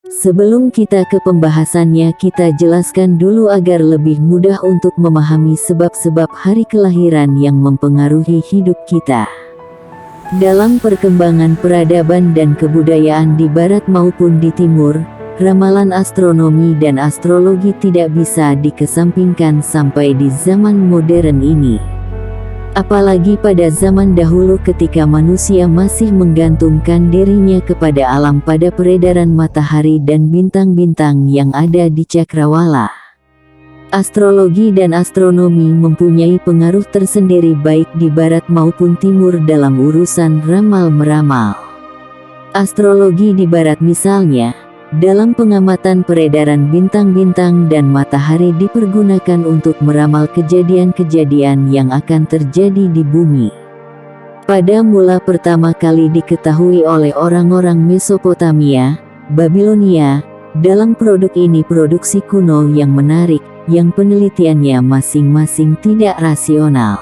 Sebelum kita ke pembahasannya, kita jelaskan dulu agar lebih mudah untuk memahami sebab-sebab hari kelahiran yang mempengaruhi hidup kita. Dalam perkembangan peradaban dan kebudayaan di barat maupun di timur, ramalan astronomi dan astrologi tidak bisa dikesampingkan sampai di zaman modern ini. Apalagi pada zaman dahulu ketika manusia masih menggantungkan dirinya kepada alam pada peredaran matahari dan bintang-bintang yang ada di cakrawala. Astrologi dan astronomi mempunyai pengaruh tersendiri baik di barat maupun timur dalam urusan ramal-meramal. Astrologi di barat misalnya, dalam pengamatan peredaran bintang-bintang dan matahari dipergunakan untuk meramal kejadian-kejadian yang akan terjadi di bumi. Pada mula pertama kali diketahui oleh orang-orang Mesopotamia, Babilonia, dalam produk ini produksi kuno yang menarik, yang penelitiannya masing-masing tidak rasional.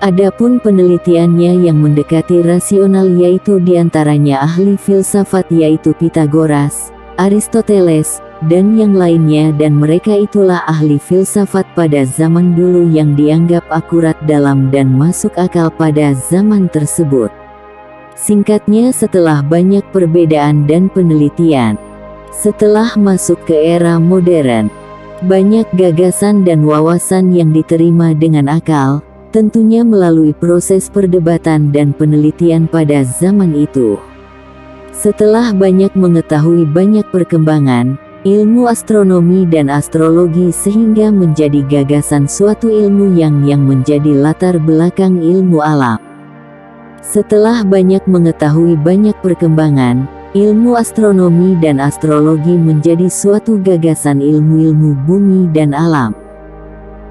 Adapun penelitiannya yang mendekati rasional yaitu diantaranya ahli filsafat yaitu Pythagoras, Aristoteles, dan yang lainnya, dan mereka itulah ahli filsafat pada zaman dulu yang dianggap akurat dalam dan masuk akal pada zaman tersebut. Singkatnya, setelah banyak perbedaan dan penelitian, setelah masuk ke era modern, banyak gagasan dan wawasan yang diterima dengan akal, tentunya melalui proses perdebatan dan penelitian pada zaman itu. Setelah banyak mengetahui banyak perkembangan, ilmu astronomi dan astrologi sehingga menjadi gagasan suatu ilmu yang menjadi latar belakang ilmu alam. Setelah banyak mengetahui banyak perkembangan, ilmu astronomi dan astrologi menjadi suatu gagasan ilmu-ilmu bumi dan alam.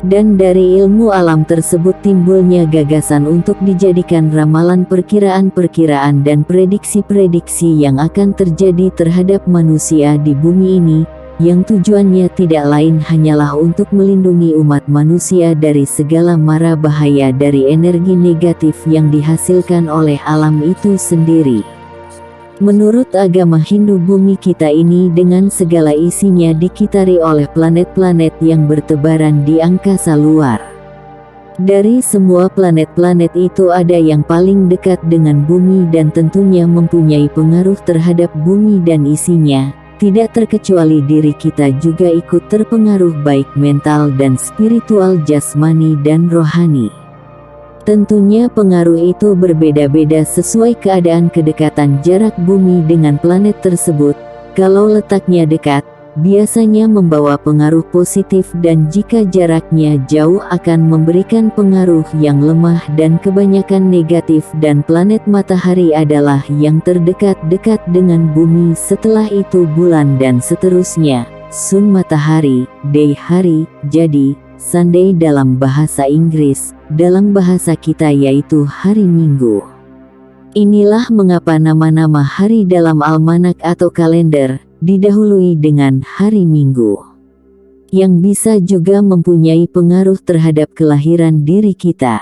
Dan dari ilmu alam tersebut timbulnya gagasan untuk dijadikan ramalan perkiraan-perkiraan dan prediksi-prediksi yang akan terjadi terhadap manusia di bumi ini, yang tujuannya tidak lain hanyalah untuk melindungi umat manusia dari segala mara bahaya dari energi negatif yang dihasilkan oleh alam itu sendiri. Menurut agama Hindu, bumi kita ini dengan segala isinya dikitari oleh planet-planet yang bertebaran di angkasa luar. Dari semua planet-planet itu ada yang paling dekat dengan bumi dan tentunya mempunyai pengaruh terhadap bumi dan isinya. Tidak terkecuali diri kita juga ikut terpengaruh baik mental dan spiritual, jasmani dan rohani. Tentunya pengaruh itu berbeda-beda sesuai keadaan kedekatan jarak bumi dengan planet tersebut. Kalau letaknya dekat, biasanya membawa pengaruh positif, dan jika jaraknya jauh akan memberikan pengaruh yang lemah dan kebanyakan negatif. Dan planet matahari adalah yang terdekat-dekat dengan bumi, setelah itu bulan dan seterusnya. Sun matahari, day hari, jadi Sunday dalam bahasa Inggris, dalam bahasa kita yaitu hari Minggu. Inilah mengapa nama-nama hari dalam almanak atau kalender didahului dengan hari Minggu, yang bisa juga mempunyai pengaruh terhadap kelahiran diri kita.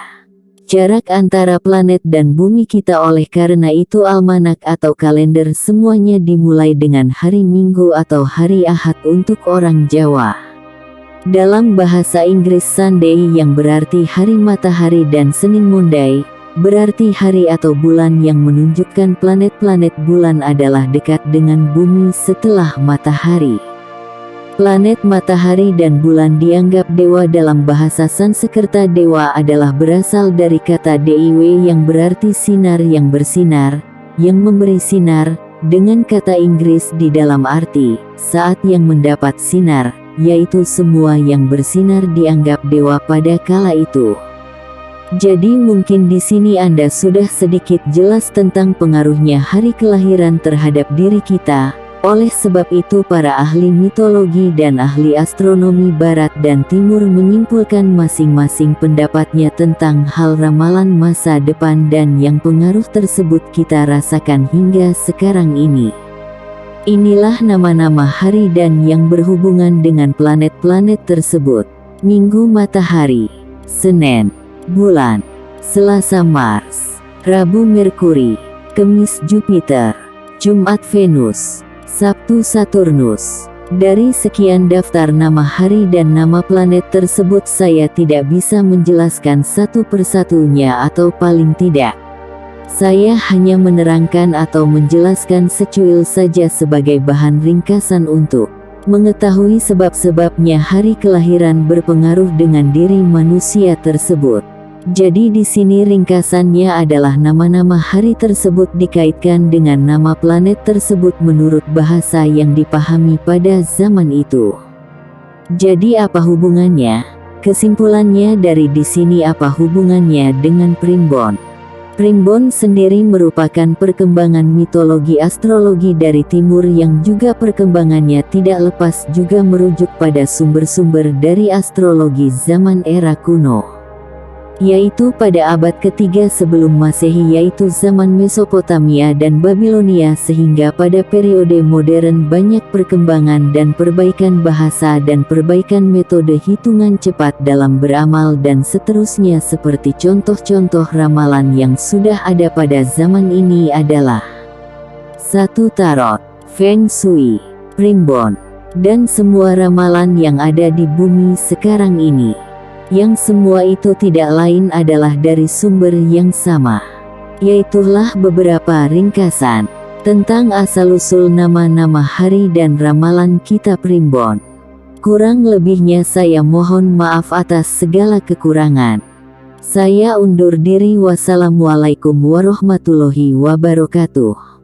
Jarak antara planet dan bumi kita, oleh karena itu almanak atau kalender semuanya dimulai dengan hari Minggu atau hari Ahad untuk orang Jawa. Dalam bahasa Inggris Sunday yang berarti hari matahari dan Senin Monday, berarti hari atau bulan yang menunjukkan planet-planet. Bulan adalah dekat dengan bumi setelah matahari. Planet matahari dan bulan dianggap dewa. Dalam bahasa Sanskerta dewa adalah berasal dari kata deiwe yang berarti sinar, yang bersinar, yang memberi sinar, dengan kata Inggris di dalam arti saat yang mendapat sinar, yaitu semua yang bersinar dianggap dewa pada kala itu. Jadi mungkin di sini Anda sudah sedikit jelas tentang pengaruhnya hari kelahiran terhadap diri kita. Oleh sebab itu para ahli mitologi dan ahli astronomi barat dan timur menyimpulkan masing-masing pendapatnya tentang hal ramalan masa depan, dan yang pengaruh tersebut kita rasakan hingga sekarang ini. Inilah nama-nama hari dan yang berhubungan dengan planet-planet tersebut. Minggu matahari, Senin bulan, Selasa Mars, Rabu Merkuri, Kamis Jupiter, Jumat Venus, Sabtu Saturnus. Dari sekian daftar nama hari dan nama planet tersebut, saya tidak bisa menjelaskan satu persatunya, atau paling tidak, saya hanya menerangkan atau menjelaskan secuil saja sebagai bahan ringkasan untuk mengetahui sebab-sebabnya hari kelahiran berpengaruh dengan diri manusia tersebut. Jadi di sini ringkasannya adalah nama-nama hari tersebut dikaitkan dengan nama planet tersebut menurut bahasa yang dipahami pada zaman itu. Jadi apa hubungannya? Kesimpulannya dari di sini, apa hubungannya dengan primbon? Primbon sendiri merupakan perkembangan mitologi astrologi dari timur yang juga perkembangannya tidak lepas juga merujuk pada sumber-sumber dari astrologi zaman era kuno, yaitu pada abad ketiga sebelum Masehi, yaitu zaman Mesopotamia dan Babilonia, sehingga pada periode modern banyak perkembangan dan perbaikan bahasa dan perbaikan metode hitungan cepat dalam beramal dan seterusnya. Seperti contoh-contoh ramalan yang sudah ada pada zaman ini adalah 1. Tarot, Feng Shui, Primbon, dan semua ramalan yang ada di bumi sekarang ini, yang semua itu tidak lain adalah dari sumber yang sama, yaitulah beberapa ringkasan tentang asal-usul nama-nama hari dan ramalan kita primbon. Kurang lebihnya saya mohon maaf atas segala kekurangan. Saya undur diri. Wassalamualaikum warahmatullahi wabarakatuh.